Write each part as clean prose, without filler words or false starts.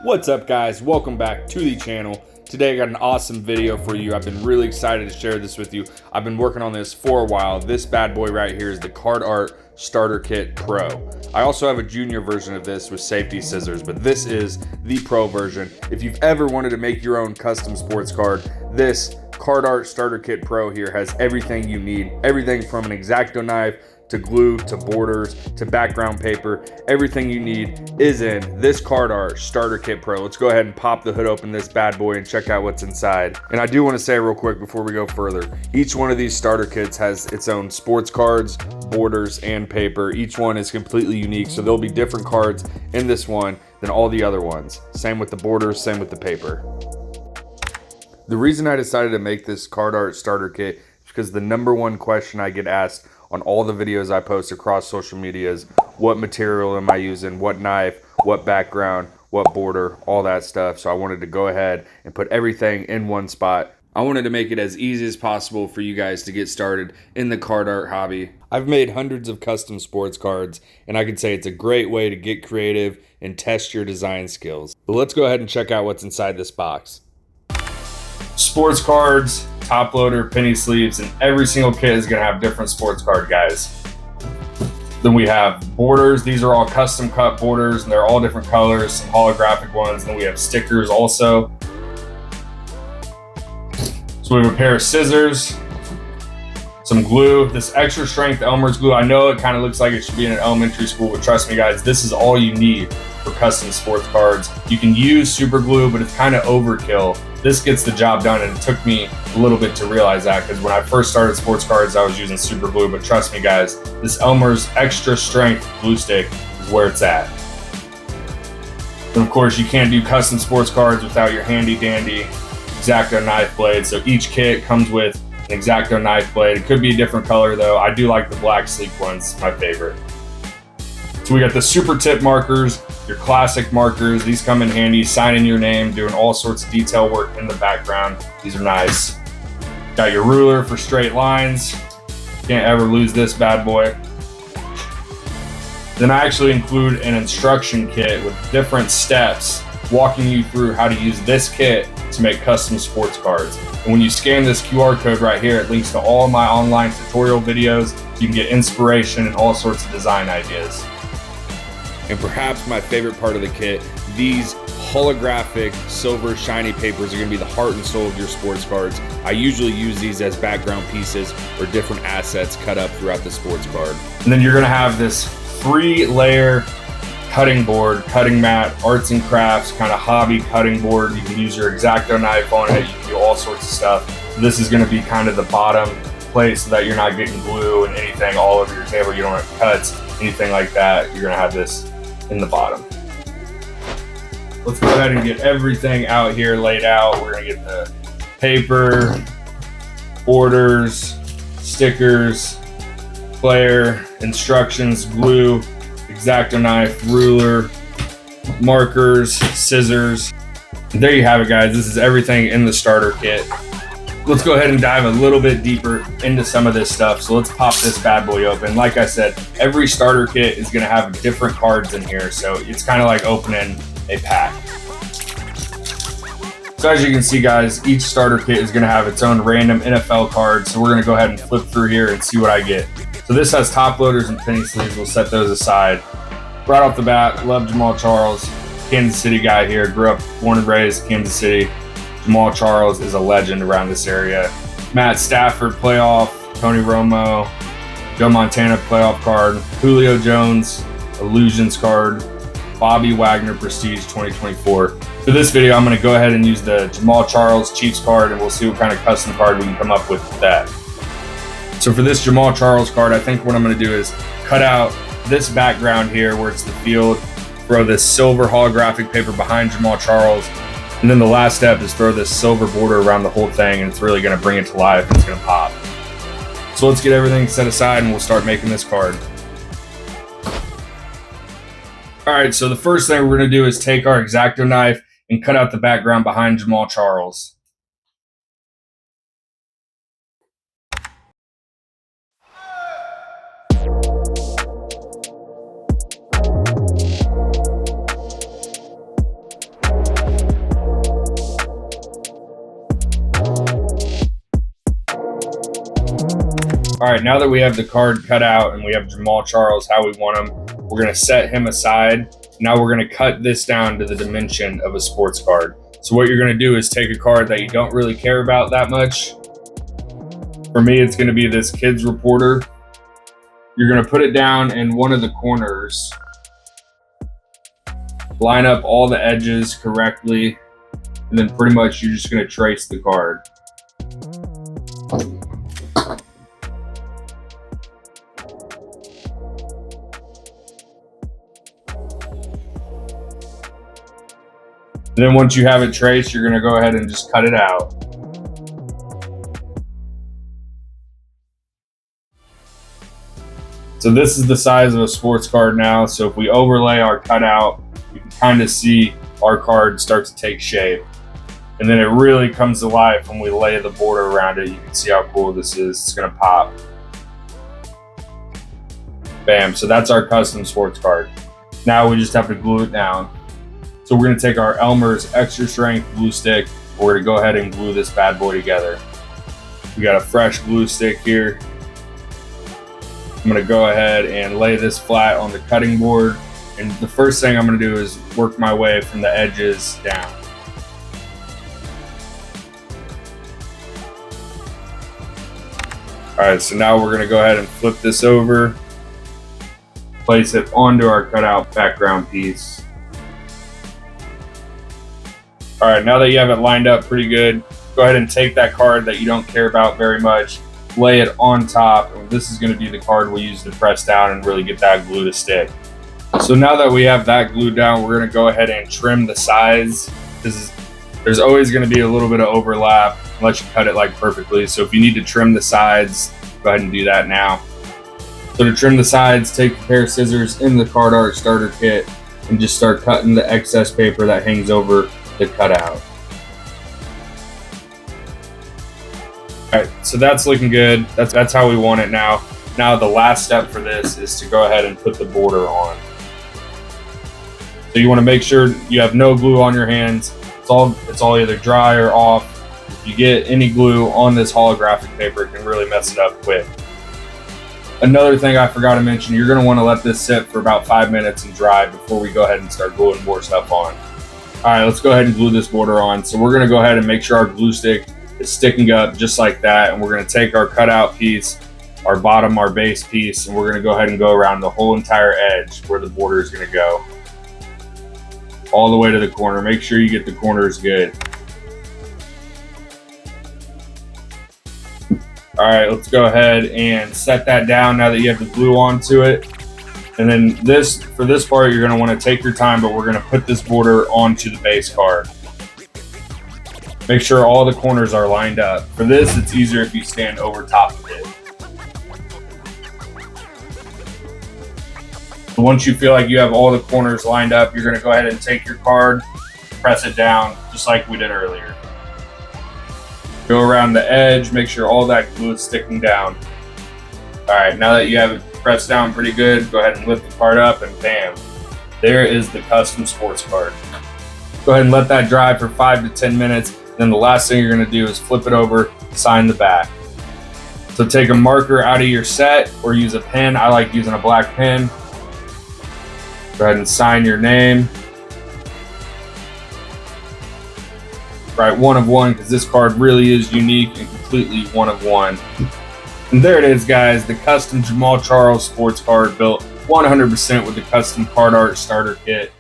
What's up, guys? Welcome back to the channel. Today I got an awesome video for you. I've been really excited to share this with you. I've been working on this for a while. This bad boy right here is the CardArt Starter Kit Pro. I also have a junior version of this with safety scissors, but this is the Pro version. If you've ever wanted to make your own custom sports card, this CardArt Starter Kit Pro here has everything you need. Everything from an X-Acto knife to glue, to borders, to background paper. Everything you need is in this CardArt Starter Kit Pro. Let's go ahead and pop the hood open this bad boy and check out what's inside. And I do want to say real quick before we go further, each one of these starter kits has its own sports cards, borders, and paper. Each one is completely unique, so there'll be different cards in this one than all the other ones. Same with the borders, same with the paper. The reason I decided to make this CardArt Starter Kit is because the #1 question I get asked on all the videos I post across social media is, what material am I using, what knife, what background, what border, all that stuff. So I wanted to go ahead and put everything in one spot. I wanted to make it as easy as possible for you guys to get started in the card art hobby. I've made hundreds of custom sports cards, and I can say it's a great way to get creative and test your design skills. But let's go ahead and check out what's inside this box. Sports cards, top loader, penny sleeves, and every single kit is going to have different sports card guys. Then we have borders. These are all custom cut borders, and they're all different colors, some holographic ones. And then we have stickers also. So we have a pair of scissors, some glue, this extra strength Elmer's glue. I know it kind of looks like it should be in an elementary school, but trust me guys, this is all you need for custom sports cards. You can use super glue, but it's kind of overkill. This gets the job done, and it took me a little bit to realize that, because when I first started sports cards, I was using super glue, but trust me guys, this Elmer's extra strength glue stick is where it's at. And of course, you can't do custom sports cards without your handy dandy X-Acto knife blade. So each kit comes with an X-Acto knife blade. It could be a different color though. I do like the black sleek ones, my favorite. So we got the super tip markers, your classic markers. These come in handy, signing your name, doing all sorts of detail work in the background. These are nice. Got your ruler for straight lines. Can't ever lose this bad boy. Then I actually include an instruction kit with different steps walking you through how to use this kit to make custom sports cards. And when you scan this QR code right here, it links to all my online tutorial videos. You can get inspiration and all sorts of design ideas. And perhaps my favorite part of the kit, these holographic silver shiny papers are going to be the heart and soul of your sports cards. I usually use these as background pieces or different assets cut up throughout the sports card. And then you're going to have this 3-layer cutting board, cutting mat, arts and crafts, kind of hobby cutting board. You can use your X-Acto knife on it. You can do all sorts of stuff. So this is going to be kind of the bottom place so that you're not getting glue and anything all over your table. You don't have cuts, anything like that. You're going to have this in the bottom. Let's go ahead and get everything out here laid out. We're going to get the paper, borders, stickers, player, instructions, glue, X-Acto knife, ruler, markers, scissors. And there you have it guys. This is everything in the starter kit. Let's go ahead and dive a little bit deeper into some of this stuff. So let's pop this bad boy open. Like I said, every starter kit is going to have different cards in here. So it's kind of like opening a pack. So as you can see guys, each starter kit is going to have its own random NFL card. So we're going to go ahead and flip through here and see what I get. So this has top loaders and penny sleeves. We'll set those aside. Right off the bat, love Jamaal Charles, Kansas City guy here. Grew up, born and raised Kansas City. Jamaal Charles is a legend around this area. Matt Stafford playoff, Tony Romo, Joe Montana playoff card, Julio Jones Illusions card, Bobby Wagner Prestige 2024. For this video, I'm going to go ahead and use the Jamaal Charles Chiefs card, and we'll see what kind of custom card we can come up with that. So for this Jamaal Charles card, I think what I'm going to do is cut out this background here where it's the field, throw this silver holographic paper behind Jamaal Charles, and then the last step is throw this silver border around the whole thing, and it's really going to bring it to life. It's going to pop. So let's get everything set aside and we'll start making this card. All right, so the first thing we're going to do is take our X-Acto knife and cut out the background behind Jamaal Charles. right, now that we have the card cut out and we have Jamaal Charles how we want him, we're going to set him aside. Now we're going to cut this down to the dimension of a sports card. So what you're going to do is take a card that you don't really care about that much. For me, it's going to be this Kids Reporter. You're going to put it down in one of the corners. Line up all the edges correctly. And then pretty much you're just going to trace the card. And then once you have it traced, you're going to go ahead and just cut it out. So this is the size of a sports card now. So if we overlay our cutout, you can kind of see our card start to take shape. And then it really comes to life when we lay the border around it. You can see how cool this is. It's going to pop. Bam. So that's our custom sports card. Now we just have to glue it down. So we're going to take our Elmer's extra strength glue stick. We're going to go ahead and glue this bad boy together. We got a fresh glue stick here. I'm going to go ahead and lay this flat on the cutting board. And the first thing I'm going to do is work my way from the edges down. All right, so now we're going to go ahead and flip this over. Place it onto our cutout background piece. All right, now that you have it lined up pretty good, go ahead and take that card that you don't care about very much, lay it on top, and this is going to be the card we'll use to press down and really get that glue to stick. So now that we have that glued down, we're going to go ahead and trim the sides. There's always going to be a little bit of overlap unless you cut it like perfectly. So if you need to trim the sides, go ahead and do that now. So to trim the sides, take a pair of scissors in the CardArt Starter Kit and just start cutting the excess paper that hangs over the cutout. All right, so that's looking good. That's how we want it now. Now the last step for this is to go ahead and put the border on. So you want to make sure you have no glue on your hands. It's all either dry or off. If you get any glue on this holographic paper, it can really mess it up quick. Another thing I forgot to mention, you're going to want to let this sit for about 5 minutes and dry before we go ahead and start gluing more stuff on. All right, let's go ahead and glue this border on. So we're going to go ahead and make sure our glue stick is sticking up just like that. And we're going to take our cutout piece, our bottom, our base piece, and we're going to go ahead and go around the whole entire edge where the border is going to go. All the way to the corner. Make sure you get the corners good. All right, let's go ahead and set that down now that you have the glue onto it. And then for this part, you're gonna wanna take your time, but we're gonna put this border onto the base card. Make sure all the corners are lined up. For this, it's easier if you stand over top of it. Once you feel like you have all the corners lined up, you're gonna go ahead and take your card, press it down, just like we did earlier. Go around the edge, make sure all that glue is sticking down. All right, now that you have it pressed down pretty good, go ahead and lift the card up and bam, there is the custom sports card. Go ahead and let that dry for 5 to 10 minutes. Then the last thing you're gonna do is flip it over, sign the back. So take a marker out of your set or use a pen. I like using a black pen. Go ahead and sign your name. Right, 1 of 1, because this card really is unique and completely 1 of 1. And there it is, guys, the custom Jamaal Charles sports card built 100% with the custom CardArt Starter Kit.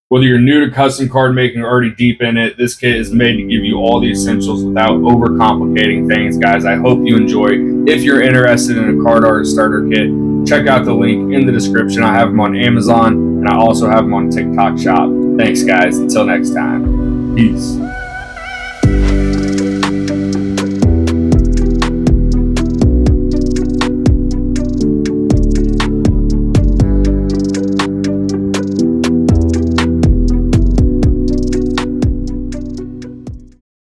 Whether you're new to custom card making or already deep in it, this kit is made to give you all the essentials without overcomplicating things, guys. I hope you enjoy. If you're interested in a CardArt Starter Kit, check out the link in the description. I have them on Amazon, and I also have them on TikTok Shop. Thanks, guys. Until next time. Peace.